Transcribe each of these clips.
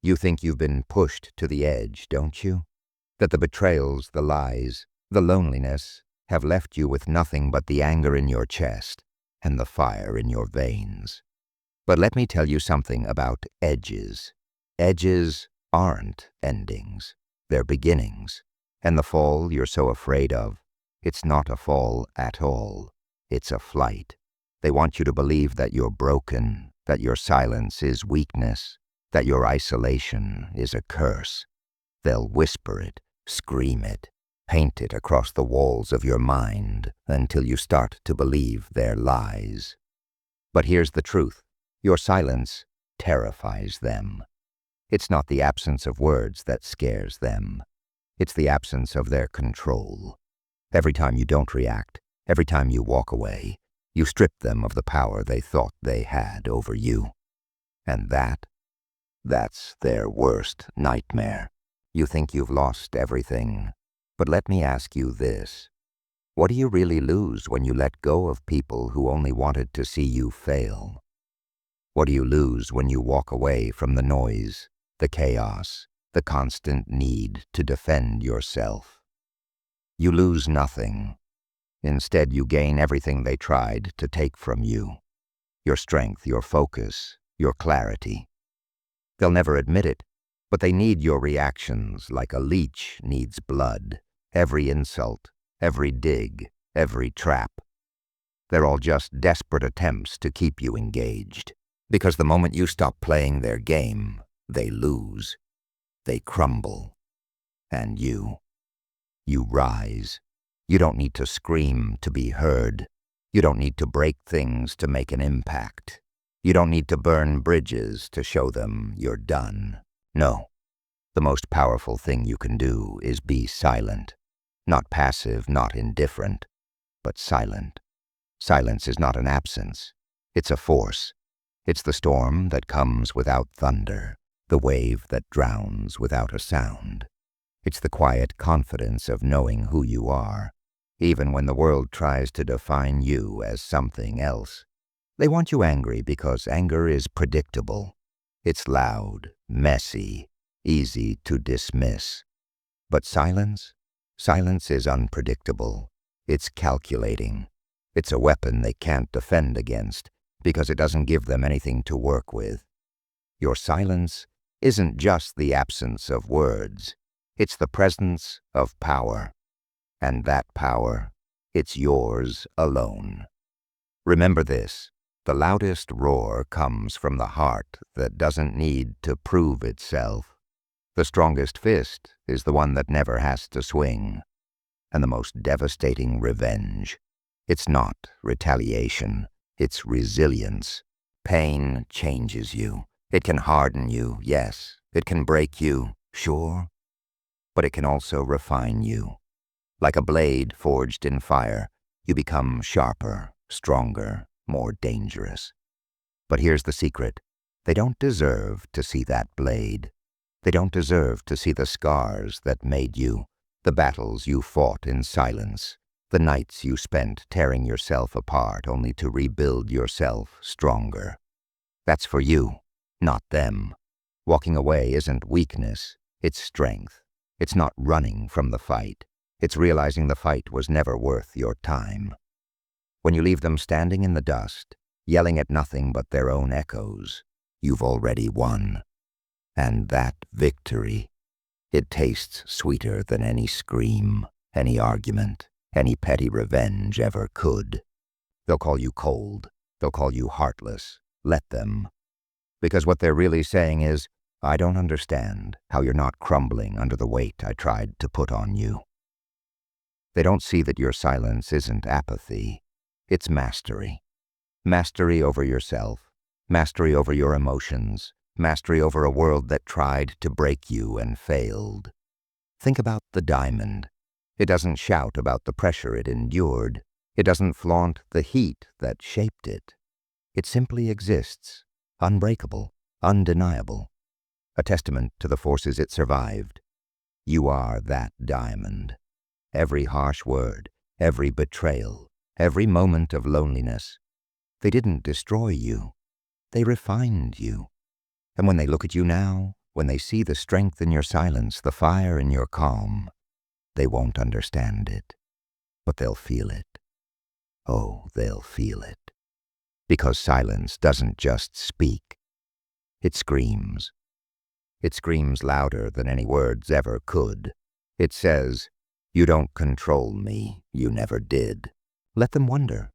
You think you've been pushed to the edge, don't you? That the betrayals, the lies, the loneliness have left you with nothing but the anger in your chest and the fire in your veins. But let me tell you something about edges. Edges aren't endings. They're beginnings. And the fall you're so afraid of, it's not a fall at all. It's a flight. They want you to believe that you're broken, that your silence is weakness, that your isolation is a curse. They'll whisper it, scream it, paint it across the walls of your mind until you start to believe their lies. But here's the truth. Your silence terrifies them. It's not the absence of words that scares them. It's the absence of their control. Every time you don't react, every time you walk away, you strip them of the power they thought they had over you. And that's their worst nightmare. You think you've lost everything. But let me ask you this. What do you really lose when you let go of people who only wanted to see you fail? What do you lose when you walk away from the noise, the chaos, the constant need to defend yourself? You lose nothing. Instead, you gain everything they tried to take from you. Your strength, your focus, your clarity. They'll never admit it, but they need your reactions like a leech needs blood. Every insult, every dig, every trap. They're all just desperate attempts to keep you engaged. Because the moment you stop playing their game, they lose. They crumble. And you rise. You don't need to scream to be heard. You don't need to break things to make an impact. You don't need to burn bridges to show them you're done. No. The most powerful thing you can do is be silent. Not passive, not indifferent, but silent. Silence is not an absence. It's a force. It's the storm that comes without thunder, the wave that drowns without a sound. It's the quiet confidence of knowing who you are, even when the world tries to define you as something else. They want you angry because anger is predictable. It's loud, messy, easy to dismiss. But silence is unpredictable. It's calculating. It's a weapon they can't defend against because it doesn't give them anything to work with. Your silence isn't just the absence of words. It's the presence of power. And that power, it's yours alone. Remember this. The loudest roar comes from the heart that doesn't need to prove itself. The strongest fist is the one that never has to swing. And the most devastating revenge, it's not retaliation, it's resilience. Pain changes you. It can harden you, yes. It can break you, sure. But it can also refine you. Like a blade forged in fire, you become sharper, stronger, more dangerous. But here's the secret. They don't deserve to see that blade. They don't deserve to see the scars that made you, the battles you fought in silence, the nights you spent tearing yourself apart only to rebuild yourself stronger. That's for you, not them. Walking away isn't weakness, it's strength. It's not running from the fight. It's realizing the fight was never worth your time. When you leave them standing in the dust, yelling at nothing but their own echoes, you've already won. And that victory, it tastes sweeter than any scream, any argument, any petty revenge ever could. They'll call you cold. They'll call you heartless. Let them. Because what they're really saying is, I don't understand how you're not crumbling under the weight I tried to put on you. They don't see that your silence isn't apathy. It's mastery. Mastery over yourself, mastery over your emotions, mastery over a world that tried to break you and failed. Think about the diamond. It doesn't shout about the pressure it endured. It doesn't flaunt the heat that shaped it. It simply exists, unbreakable, undeniable, a testament to the forces it survived. You are that diamond. Every harsh word, every betrayal, every moment of loneliness, they didn't destroy you. They refined you. And when they look at you now, When they see the strength in your silence, the fire in your calm, they won't understand it, but they'll feel it. Oh, they'll feel it. Because silence doesn't just speak, it screams. It screams louder than any words ever could. It says, "You don't control me, you never did." Let them wonder.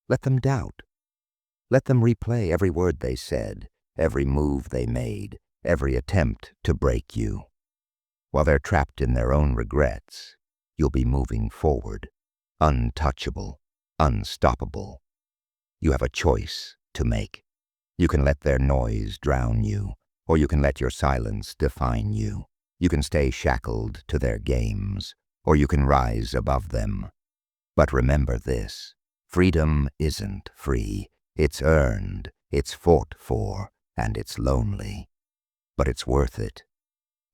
Let them doubt. Let them replay every word they said, every move they made, every attempt to break you. While they're trapped in their own regrets, you'll be moving forward, untouchable, unstoppable. You have a choice to make. You can let their noise drown you, or you can let your silence define you. You can stay shackled to their games, or you can rise above them. But remember this, freedom isn't free. It's earned, it's fought for, and it's lonely. But it's worth it.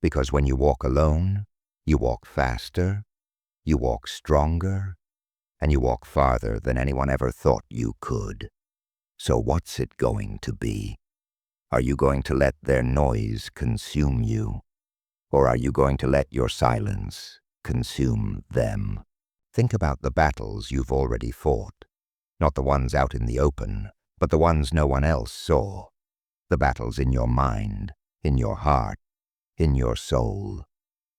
Because when you walk alone, you walk faster, you walk stronger, and you walk farther than anyone ever thought you could. So what's it going to be? Are you going to let their noise consume you? Or are you going to let your silence consume them? Think about the battles you've already fought. Not the ones out in the open, but the ones no one else saw. The battles in your mind, in your heart, in your soul.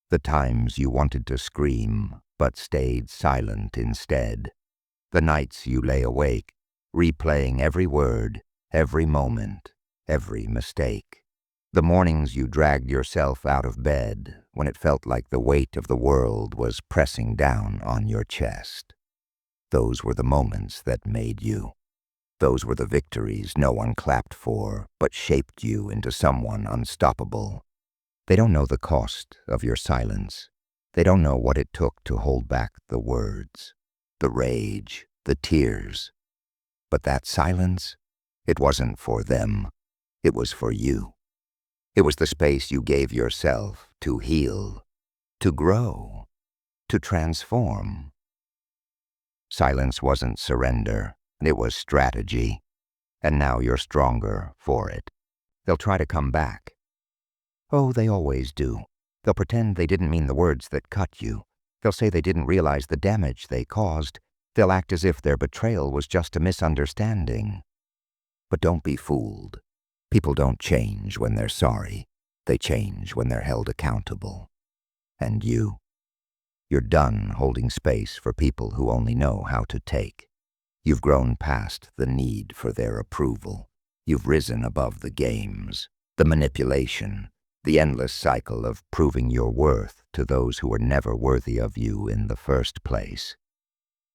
The times you wanted to scream, but stayed silent instead. The nights you lay awake, replaying every word, every moment, every mistake. The mornings you dragged yourself out of bed when it felt like the weight of the world was pressing down on your chest. Those were the moments that made you. Those were the victories no one clapped for, but shaped you into someone unstoppable. They don't know the cost of your silence. They don't know what it took to hold back the words, the rage, the tears. But that silence, it wasn't for them. It was for you. It was the space you gave yourself to heal, to grow, to transform. Silence wasn't surrender, it was strategy. And now you're stronger for it. They'll try to come back. Oh, they always do. They'll pretend they didn't mean the words that cut you. They'll say they didn't realize the damage they caused. They'll act as if their betrayal was just a misunderstanding. But don't be fooled. People don't change when they're sorry. They change when they're held accountable. And you're done holding space for people who only know how to take. You've grown past the need for their approval. You've risen above the games, the manipulation, the endless cycle of proving your worth to those who were never worthy of you in the first place.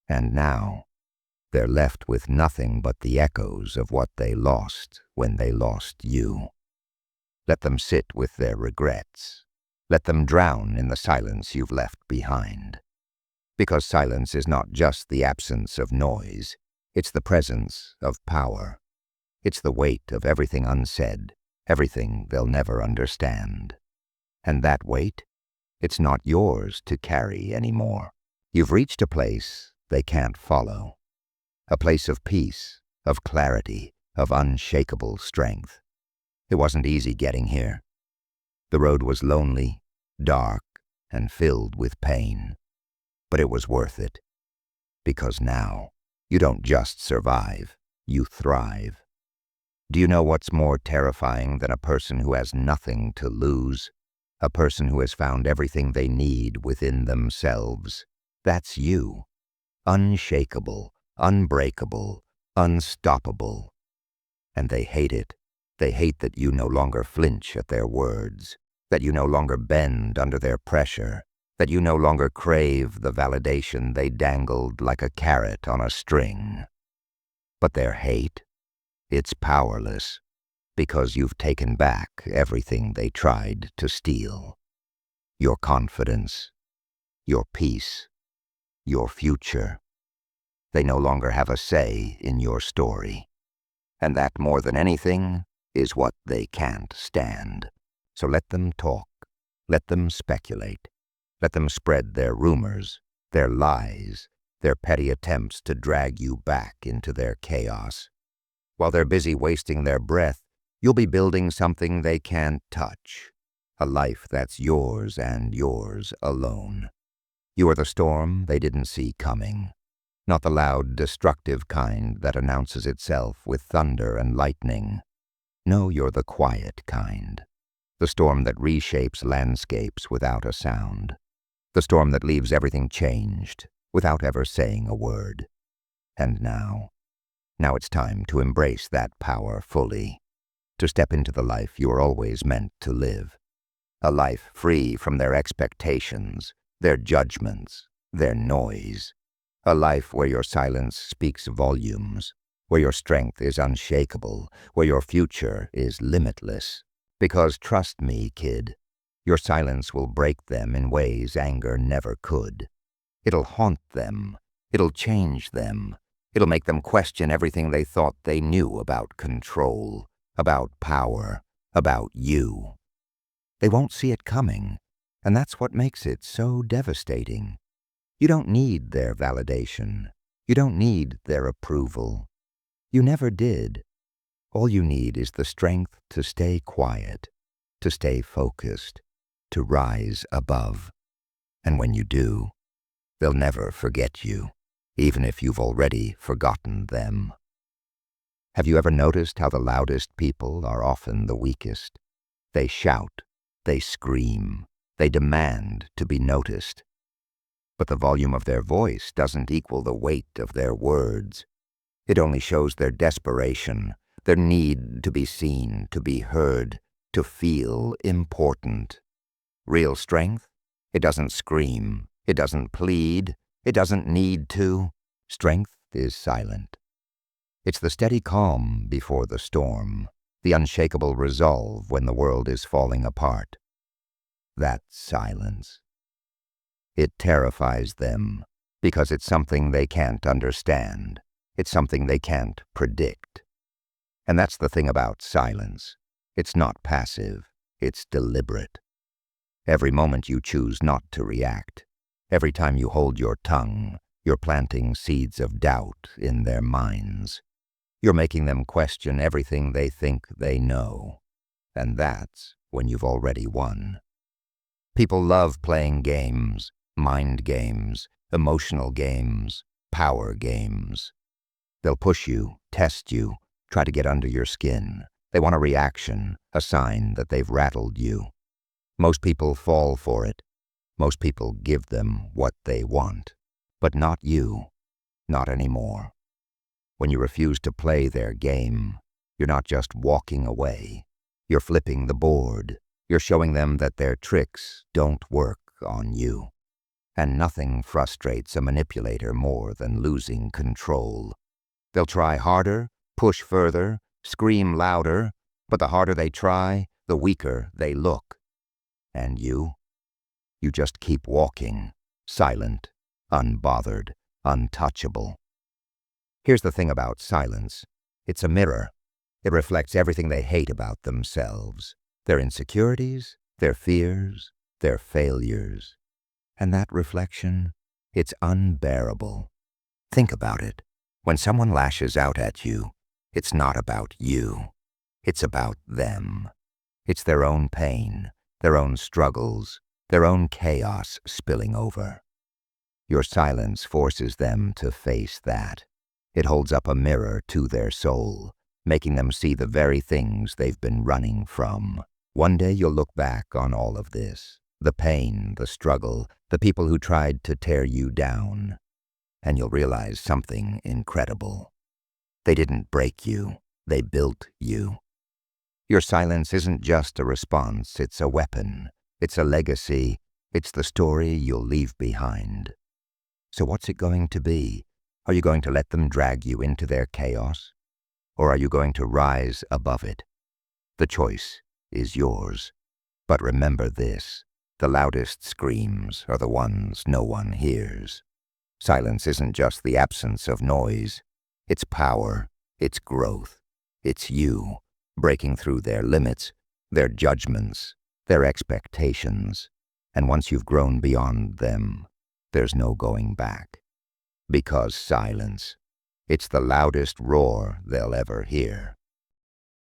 And now, they're left with nothing but the echoes of what they lost when they lost you. Let them sit with their regrets. Let them drown in the silence you've left behind. Because silence is not just the absence of noise, it's the presence of power. It's the weight of everything unsaid, everything they'll never understand. And that weight, it's not yours to carry anymore. You've reached a place they can't follow. A place of peace, of clarity, of unshakable strength. It wasn't easy getting here. The road was lonely, dark, and filled with pain. But it was worth it. Because now, you don't just survive, you thrive. Do you know what's more terrifying than a person who has nothing to lose? A person who has found everything they need within themselves. That's you. Unshakable, unbreakable, unstoppable. And they hate it. They hate that you no longer flinch at their words, that you no longer bend under their pressure, that you no longer crave the validation they dangled like a carrot on a string. But their hate, it's powerless, because you've taken back everything they tried to steal. Your confidence, your peace, your future. They no longer have a say in your story. And that, more than anything, is what they can't stand. So let them talk. Let them speculate. Let them spread their rumors, their lies, their petty attempts to drag you back into their chaos. While they're busy wasting their breath, you'll be building something they can't touch. A life that's yours and yours alone. You are the storm they didn't see coming. Not the loud, destructive kind that announces itself with thunder and lightning. No, you're the quiet kind. The storm that reshapes landscapes without a sound. The storm that leaves everything changed without ever saying a word. And now it's time to embrace that power fully. To step into the life you were always meant to live. A life free from their expectations, their judgments, their noise. A life where your silence speaks volumes, where your strength is unshakable, where your future is limitless. Because trust me, kid, your silence will break them in ways anger never could. It'll haunt them. It'll change them. It'll make them question everything they thought they knew about control, about power, about you. They won't see it coming, and that's what makes it so devastating. You don't need their validation. You don't need their approval. You never did. All you need is the strength to stay quiet, to stay focused, to rise above. And when you do, they'll never forget you, even if you've already forgotten them. Have you ever noticed how the loudest people are often the weakest? They shout, they scream, they demand to be noticed. But the volume of their voice doesn't equal the weight of their words. It only shows their desperation, their need to be seen, to be heard, to feel important. Real strength? It doesn't scream, it doesn't plead, it doesn't need to. Strength is silent. It's the steady calm before the storm, the unshakable resolve when the world is falling apart. That silence. It terrifies them because it's something they can't understand. It's something they can't predict. And that's the thing about silence. It's not passive. It's deliberate. Every moment you choose not to react, every time you hold your tongue, you're planting seeds of doubt in their minds. You're making them question everything they think they know. And that's when you've already won. People love playing games, mind games, emotional games, power games. They'll push you, test you, try to get under your skin. They want a reaction, a sign that they've rattled you. Most people fall for it. Most people give them what they want. But not you. Not anymore. When you refuse to play their game, you're not just walking away. You're flipping the board. You're showing them that their tricks don't work on you. And nothing frustrates a manipulator more than losing control. They'll try harder, push further, scream louder, but the harder they try, the weaker they look. And you just keep walking, silent, unbothered, untouchable. Here's the thing about silence. It's a mirror. It reflects everything they hate about themselves, their insecurities, their fears, their failures. And that reflection, it's unbearable. Think about it. When someone lashes out at you, it's not about you. It's about them. It's their own pain, their own struggles, their own chaos spilling over. Your silence forces them to face that. It holds up a mirror to their soul, making them see the very things they've been running from. One day you'll look back on all of this, the pain, the struggle, the people who tried to tear you down, and you'll realize something incredible. They didn't break you, they built you. Your silence isn't just a response, it's a weapon, it's a legacy, it's the story you'll leave behind. So what's it going to be? Are you going to let them drag you into their chaos? Or are you going to rise above it? The choice is yours. But remember this, the loudest screams are the ones no one hears. Silence isn't just the absence of noise. It's power, it's growth, it's you, breaking through their limits, their judgments, their expectations. And once you've grown beyond them, there's no going back. Because silence, it's the loudest roar they'll ever hear.